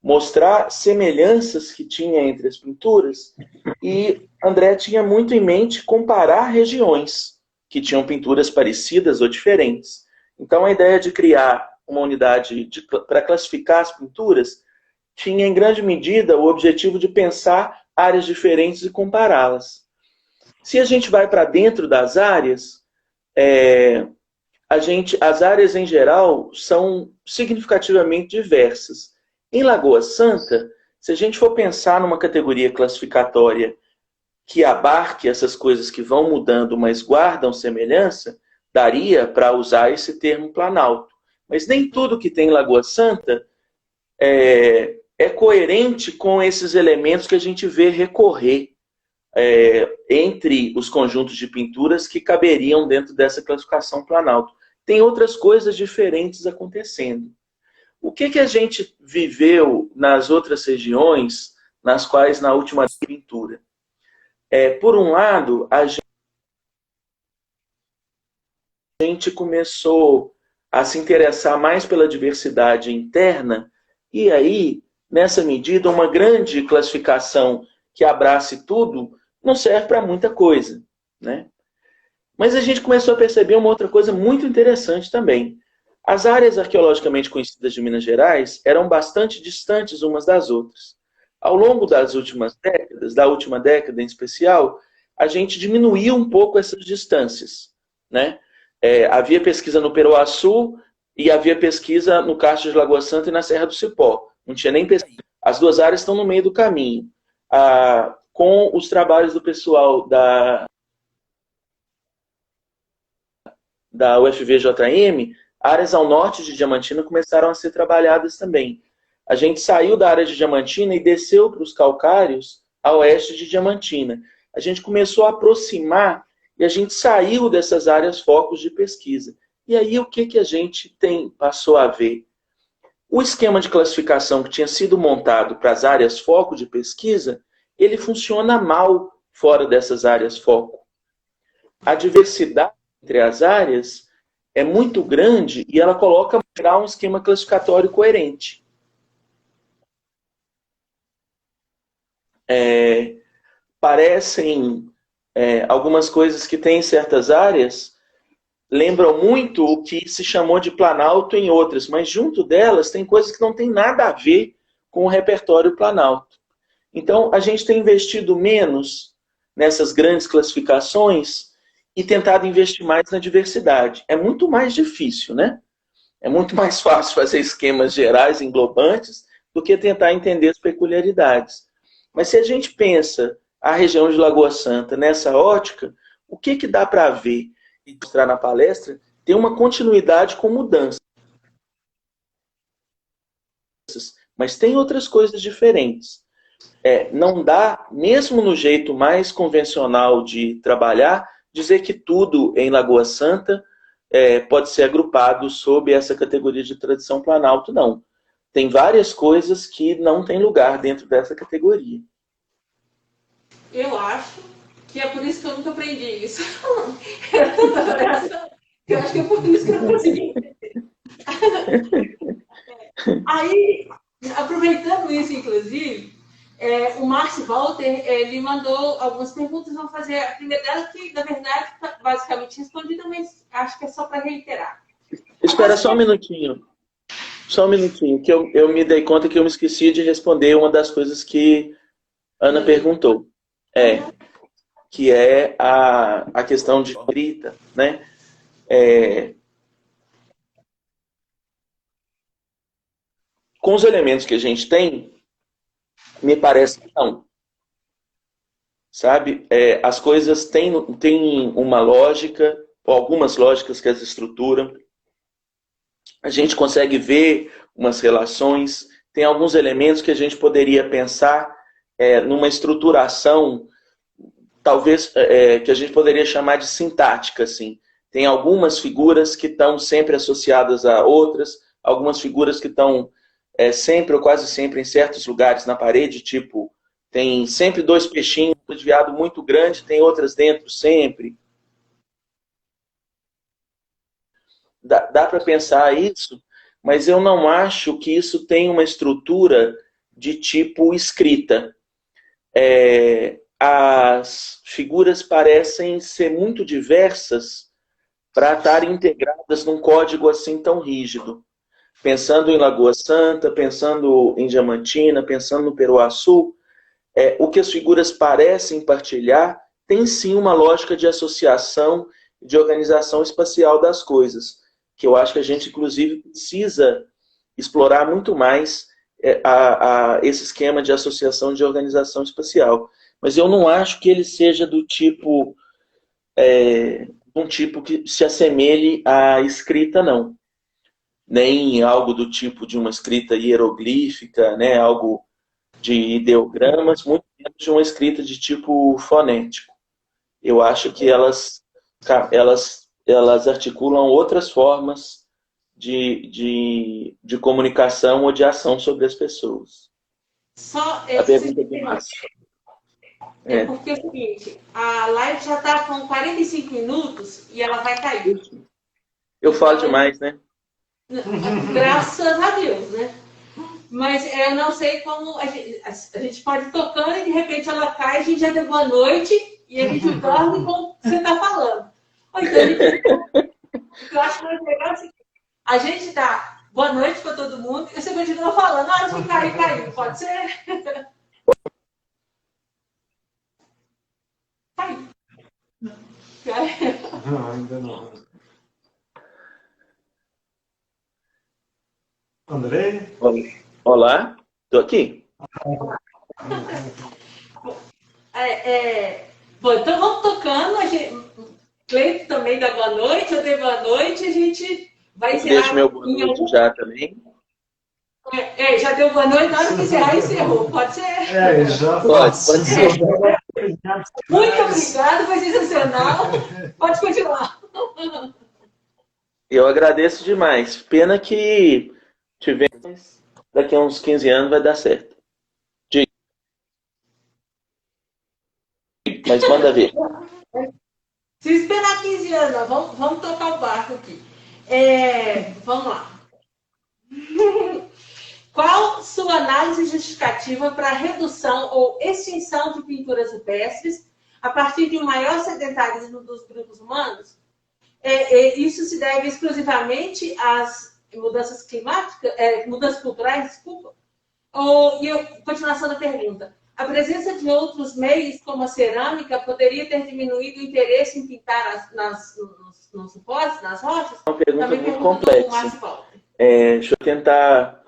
mostrar semelhanças que tinha entre as pinturas, e André tinha muito em mente comparar regiões que tinham pinturas parecidas ou diferentes. Então a ideia de criar uma unidade para classificar as pinturas tinha em grande medida o objetivo de pensar áreas diferentes e compará-las. Se a gente vai para dentro das áreas, as áreas em geral são significativamente diversas. Em Lagoa Santa, se a gente for pensar numa categoria classificatória que abarque essas coisas que vão mudando, mas guardam semelhança, daria para usar esse termo planalto. Mas nem tudo que tem em Lagoa Santa é coerente com esses elementos que a gente vê recorrer entre os conjuntos de pinturas que caberiam dentro dessa classificação planalto. Tem outras coisas diferentes acontecendo. O que a gente viveu nas outras regiões, nas quais na última pintura? Por um lado, a gente começou a se interessar mais pela diversidade interna, e aí, nessa medida, uma grande classificação que abrace tudo não serve para muita coisa, né? Mas a gente começou a perceber uma outra coisa muito interessante também. As áreas arqueologicamente conhecidas de Minas Gerais eram bastante distantes umas das outras. Ao longo das últimas décadas, da última década em especial, a gente diminuiu um pouco essas distâncias, né? Havia pesquisa no Peroaçu e havia pesquisa no Castro de Lagoa Santa e na Serra do Cipó. Não tinha nem pesquisa. As duas áreas estão no meio do caminho. Com os trabalhos do pessoal da UFVJM, áreas ao norte de Diamantina começaram a ser trabalhadas também. A gente saiu da área de Diamantina e desceu para os calcários a oeste de Diamantina. A gente começou a aproximar e a gente saiu dessas áreas focos de pesquisa. E aí o que a gente passou a ver? O esquema de classificação que tinha sido montado para as áreas foco de pesquisa, ele funciona mal fora dessas áreas foco. A diversidade entre as áreas é muito grande e ela coloca um esquema classificatório coerente. Parecem algumas coisas que tem em certas áreas, lembram muito o que se chamou de planalto em outras, mas junto delas tem coisas que não tem nada a ver com o repertório planalto. Então, a gente tem investido menos nessas grandes classificações e tentado investir mais na diversidade. É muito mais difícil, né? É muito mais fácil fazer esquemas gerais, englobantes, do que tentar entender as peculiaridades. Mas se a gente pensa a região de Lagoa Santa nessa ótica, O que dá para ver e mostrar na palestra tem uma continuidade com mudanças, mas tem outras coisas diferentes. Não dá, mesmo no jeito mais convencional de trabalhar, dizer que tudo em Lagoa Santa pode ser agrupado sob essa categoria de tradição Planalto, não. Tem várias coisas que não têm lugar dentro dessa categoria.
Eu acho que é por isso que eu nunca aprendi isso. Era tanta variação, que eu acho que é por isso que eu não consegui entender. Aí, aproveitando isso, inclusive, o Márcio Walter, ele mandou algumas perguntas, vamos fazer a primeira dela, que na verdade está basicamente respondida, mas acho que é só para reiterar.
Espera só um minutinho. Só um minutinho, que eu me dei conta que eu me esqueci de responder uma das coisas que Ana perguntou. Que é a questão de escrita, né? Com os elementos que a gente tem, me parece que não. Sabe? As coisas têm uma lógica, ou algumas lógicas que as estruturam. A gente consegue ver umas relações. Tem alguns elementos que a gente poderia pensar numa estruturação, talvez que a gente poderia chamar de sintática, assim. Tem algumas figuras que estão sempre associadas a outras, algumas figuras que estão sempre ou quase sempre em certos lugares na parede, tipo, tem sempre 2 peixinhos desviado muito grande, tem outras dentro sempre. Dá para pensar isso, mas eu não acho que isso tem uma estrutura de tipo escrita. As figuras parecem ser muito diversas para estarem integradas num código assim tão rígido. Pensando em Lagoa Santa, pensando em Diamantina, pensando no Peruaçu, o que as figuras parecem partilhar tem sim uma lógica de associação, de organização espacial das coisas, que eu acho que a gente, inclusive, precisa explorar muito mais esse esquema de associação de organização espacial. Mas eu não acho que ele seja do tipo um tipo que se assemelhe à escrita, não. Nem algo do tipo de uma escrita hieroglífica, né? Algo de ideogramas, muito menos de uma escrita de tipo fonético. Eu acho que elas articulam outras formas de comunicação ou de ação sobre as pessoas.
Só
A pergunta do Márcio.
porque é o seguinte, a live já está com 45 minutos e ela vai cair.
Eu falo demais, né?
Graças a Deus, né? Mas eu não sei como a gente pode ir tocando e de repente ela cai, a gente já deu boa noite e a gente dorme com o que você está falando. Ou então a gente, eu acho mais legal é o seguinte, a gente dá boa noite para todo mundo e você continua falando, na hora que cair, caiu, pode ser? Caiu.
Não, ainda não. Andrei?
Olá, estou aqui.
Bom, então vamos tocando. Cleito também dá boa noite, eu dei boa noite, a gente vai encerrar.
Deixa meu boa noite já também.
Já deu boa noite, na hora que encerrar, encerrou. Pode ser?
Já
pode ser.
Muito obrigado, foi sensacional. Pode continuar.
Eu agradeço demais. Pena que tivemos daqui a uns 15 anos vai dar certo. Mas manda ver.
Se esperar 15 anos, vamos tocar o barco aqui. Vamos lá. Qual sua análise justificativa para a redução ou extinção de pinturas rupestres a partir de um maior sedentarismo dos grupos humanos? Isso se deve exclusivamente às mudanças climáticas, mudanças culturais, desculpa? Continuação da pergunta. A presença de outros meios, como a cerâmica, poderia ter diminuído o interesse em pintar nos suportes, nas rochas?
É uma pergunta muito complexa. Deixa eu tentar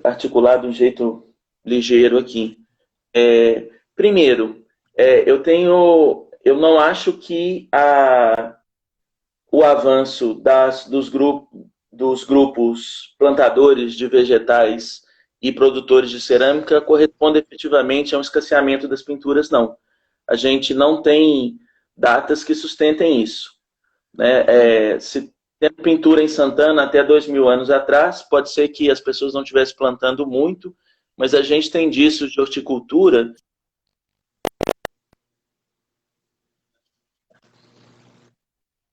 articular de um jeito ligeiro aqui. Primeiro, eu não acho que o avanço dos grupos plantadores de vegetais e produtores de cerâmica corresponde efetivamente a um escasseamento das pinturas, não. A gente não tem datas que sustentem isso, né? Se tem pintura em Santana até 2000 anos atrás, pode ser que as pessoas não estivessem plantando muito, mas a gente tem disso de horticultura.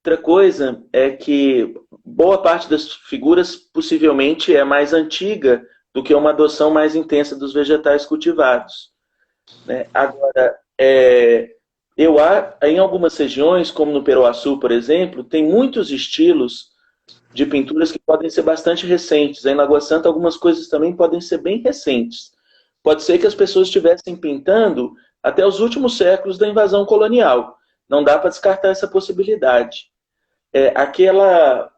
Outra coisa é que boa parte das figuras possivelmente é mais antiga do que uma adoção mais intensa dos vegetais cultivados, né? Agora, em algumas regiões, como no Peruaçu, por exemplo, tem muitos estilos de pinturas que podem ser bastante recentes. Em Lagoa Santa, algumas coisas também podem ser bem recentes. Pode ser que as pessoas estivessem pintando até os últimos séculos da invasão colonial. Não dá para descartar essa possibilidade.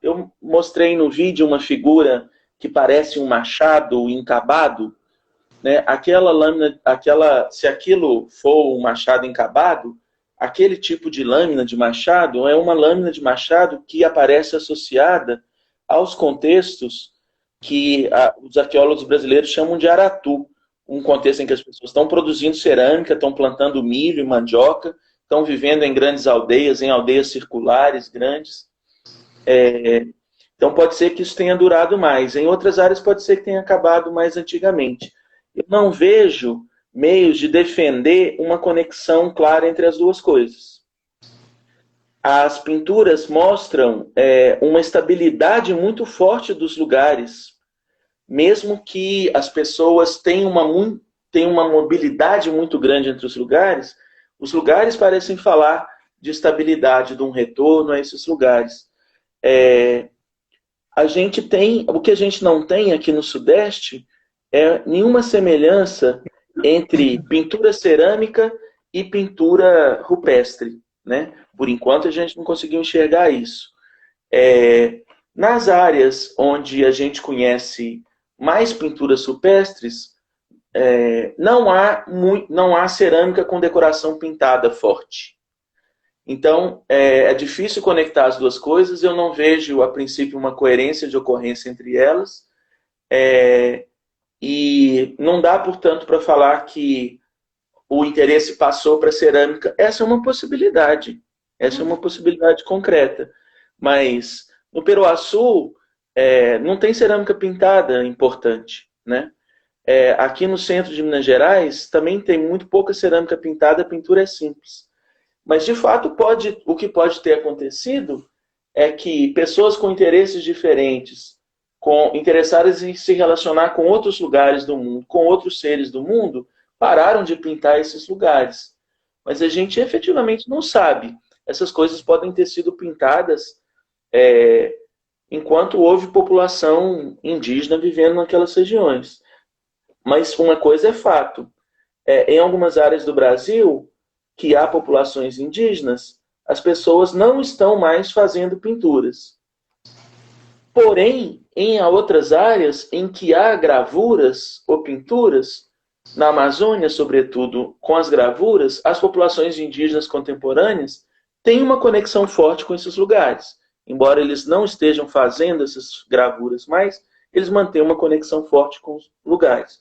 Eu mostrei no vídeo uma figura que parece um machado encabado, né? Aquela lâmina, se aquilo for um machado encabado, aquele tipo de lâmina de machado é uma lâmina de machado que aparece associada aos contextos que os arqueólogos brasileiros chamam de aratu, um contexto em que as pessoas estão produzindo cerâmica, estão plantando milho e mandioca, estão vivendo em grandes aldeias, em aldeias circulares grandes. Então pode ser que isso tenha durado mais. Em outras áreas pode ser que tenha acabado mais antigamente. Eu não vejo meios de defender uma conexão clara entre as duas coisas. As pinturas mostram uma estabilidade muito forte dos lugares, mesmo que as pessoas tenham uma mobilidade muito grande entre os lugares parecem falar de estabilidade, de um retorno a esses lugares. O que a gente não tem aqui no Sudeste é nenhuma semelhança entre pintura cerâmica e pintura rupestre, né? Por enquanto a gente não conseguiu enxergar isso. Nas áreas onde a gente conhece mais pinturas rupestres, não há cerâmica com decoração pintada forte. Então, é difícil conectar as duas coisas. Eu não vejo, a princípio, uma coerência de ocorrência entre elas. E não dá, portanto, para falar que o interesse passou para a cerâmica. Essa é uma possibilidade. Essa é uma possibilidade concreta. Mas no Peruaçu, não tem cerâmica pintada importante, né? Aqui no centro de Minas Gerais, também tem muito pouca cerâmica pintada, a pintura é simples. Mas, de fato, o que pode ter acontecido é que pessoas com interesses diferentes, interessadas em se relacionar com outros lugares do mundo, com outros seres do mundo, pararam de pintar esses lugares. Mas a gente efetivamente não sabe. Essas coisas podem ter sido pintadas enquanto houve população indígena vivendo naquelas regiões. Mas uma coisa é fato. Em algumas áreas do Brasil que há populações indígenas, as pessoas não estão mais fazendo pinturas. Porém, em outras áreas em que há gravuras ou pinturas, na Amazônia, sobretudo, com as gravuras, as populações indígenas contemporâneas têm uma conexão forte com esses lugares. Embora eles não estejam fazendo essas gravuras mais, eles mantêm uma conexão forte com os lugares.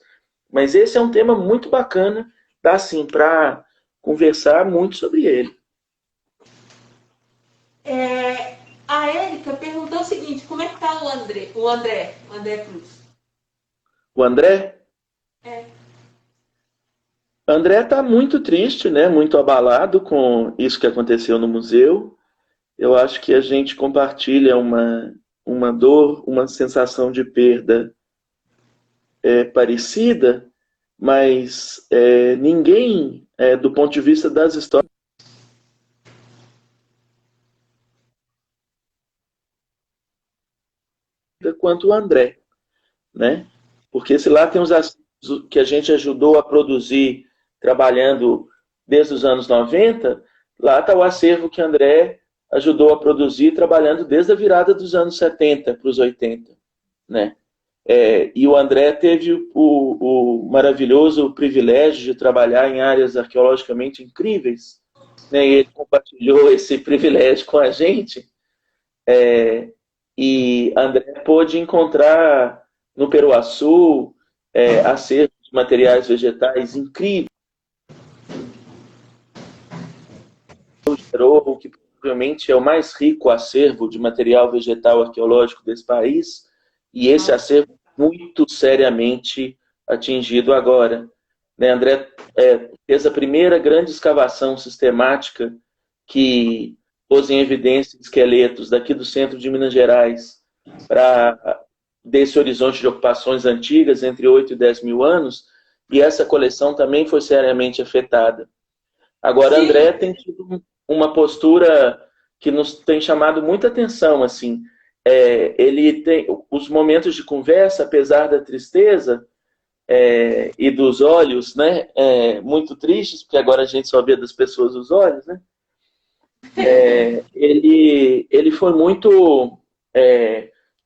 Mas esse é um tema muito bacana, dá assim para conversar muito sobre ele.
A Érica perguntou o seguinte: como é que está o André Cruz?
O André? André está muito triste, né? Muito abalado com isso que aconteceu no museu. Eu acho que a gente compartilha uma dor, uma sensação de perda parecida, mas ninguém, do ponto de vista das histórias, quanto o André, né? Porque se lá tem os acervos que a gente ajudou a produzir trabalhando desde os anos 90, lá está o acervo que o André ajudou a produzir trabalhando desde a virada dos anos 70 para os 80, né? E o André teve o maravilhoso privilégio de trabalhar em áreas arqueologicamente incríveis, né? E ele compartilhou esse privilégio com a gente. E André pôde encontrar no Peruaçu acervos de materiais vegetais incríveis, o que provavelmente é o mais rico acervo de material vegetal arqueológico desse país, e esse acervo muito seriamente atingido agora. Né, André fez a primeira grande escavação sistemática que pôs em evidência esqueletos daqui do centro de Minas Gerais, desse horizonte de ocupações antigas, entre 8 e 10 mil anos, e essa coleção também foi seriamente afetada. Agora,
Sim.
André tem tido uma postura que nos tem chamado muita atenção, assim. Ele tem os momentos de conversa, apesar da tristeza e dos olhos, né, muito tristes, porque agora a gente só vê das pessoas os olhos, né? Ele foi muito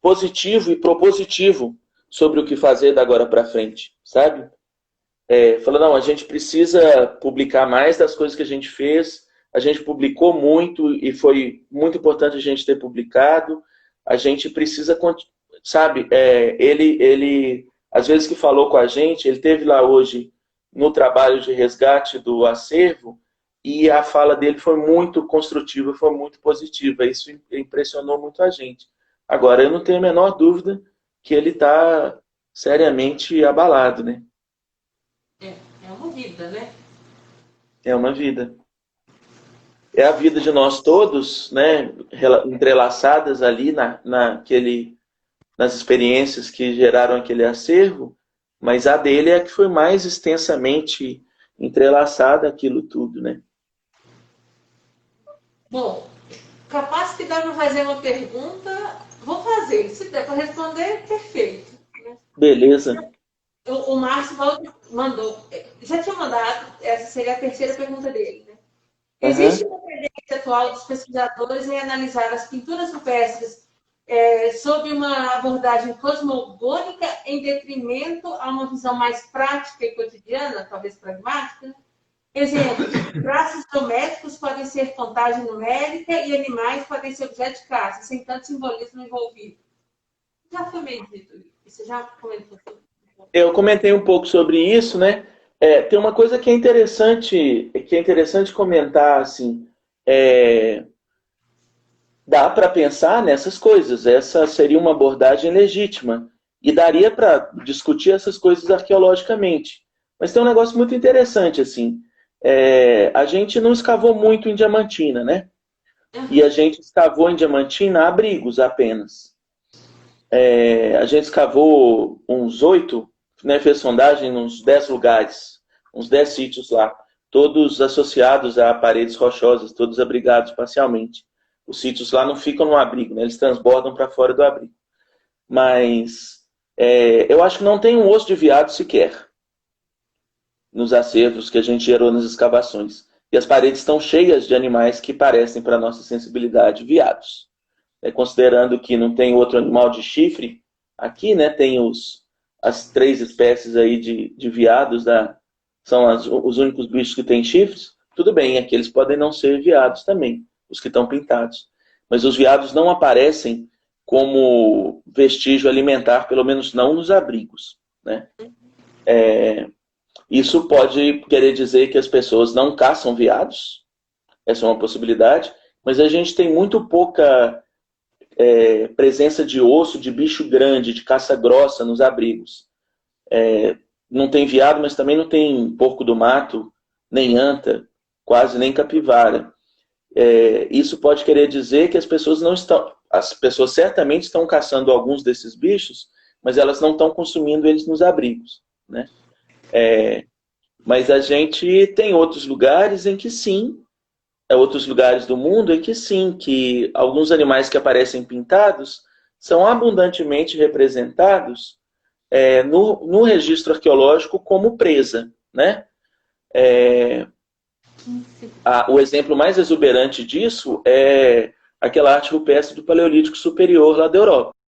positivo e propositivo sobre o que fazer da agora para frente, sabe? Falou, não, a gente precisa publicar mais das coisas que a gente fez. A gente publicou muito e foi muito importante a gente ter publicado. A gente precisa, sabe? Ele às vezes que falou com a gente, ele teve lá hoje no trabalho de resgate do acervo e a fala dele foi muito construtiva, foi muito positiva. Isso impressionou muito a gente. Agora, eu não tenho a menor dúvida que ele está seriamente abalado, né?
É uma vida, né?
É uma vida. É a vida de nós todos, né? Entrelaçadas ali nas experiências que geraram aquele acervo, mas a dele é a que foi mais extensamente entrelaçada aquilo tudo, né?
Bom, capaz que dá para fazer uma pergunta, vou fazer. Se der para responder, perfeito.
Beleza.
O Márcio mandou, já tinha mandado, essa seria a terceira pergunta dele, né? Existe uma tendência atual dos pesquisadores em analisar as pinturas rupestres sob uma abordagem cosmogônica em detrimento a uma visão mais prática e cotidiana, talvez pragmática? Exemplo, traços geométricos podem ser contagem numérica e animais podem ser objeto de caça, sem tanto simbolismo envolvido. Já foi meio dito isso. Você já comentou sobre isso?
Eu comentei um pouco sobre isso, né? Tem uma coisa que é interessante comentar, assim, dá para pensar nessas coisas. Essa seria uma abordagem legítima e daria para discutir essas coisas arqueologicamente. Mas tem um negócio muito interessante, assim. A gente não escavou muito em Diamantina, né? E a gente escavou em Diamantina abrigos apenas. A gente escavou uns 8, né, fez sondagem em uns 10 lugares, uns 10 sítios lá, todos associados a paredes rochosas, todos abrigados parcialmente. Os sítios lá não ficam no abrigo, né, eles transbordam para fora do abrigo. Mas eu acho que não tem um osso de veado sequer nos acervos que a gente gerou nas escavações. E as paredes estão cheias de animais que parecem, para a nossa sensibilidade, veados. Considerando que não tem outro animal de chifre, aqui, né, tem as 3 espécies aí de veados, são os únicos bichos que têm chifres. Tudo bem, aqui eles podem não ser veados também, os que estão pintados. Mas os veados não aparecem como vestígio alimentar, pelo menos não nos abrigos, né? Isso pode querer dizer que as pessoas não caçam veados, essa é uma possibilidade, mas a gente tem muito pouca presença de osso, de bicho grande, de caça grossa nos abrigos. Não tem veado, mas também não tem porco do mato, nem anta, quase nem capivara. Isso pode querer dizer que as pessoas certamente estão caçando alguns desses bichos, mas elas não estão consumindo eles nos abrigos, né? Mas a gente tem outros lugares em que sim, outros lugares do mundo em que sim, que alguns animais que aparecem pintados são abundantemente representados no registro arqueológico como presa, né? O exemplo mais exuberante disso é aquela arte rupestre do Paleolítico Superior lá da Europa.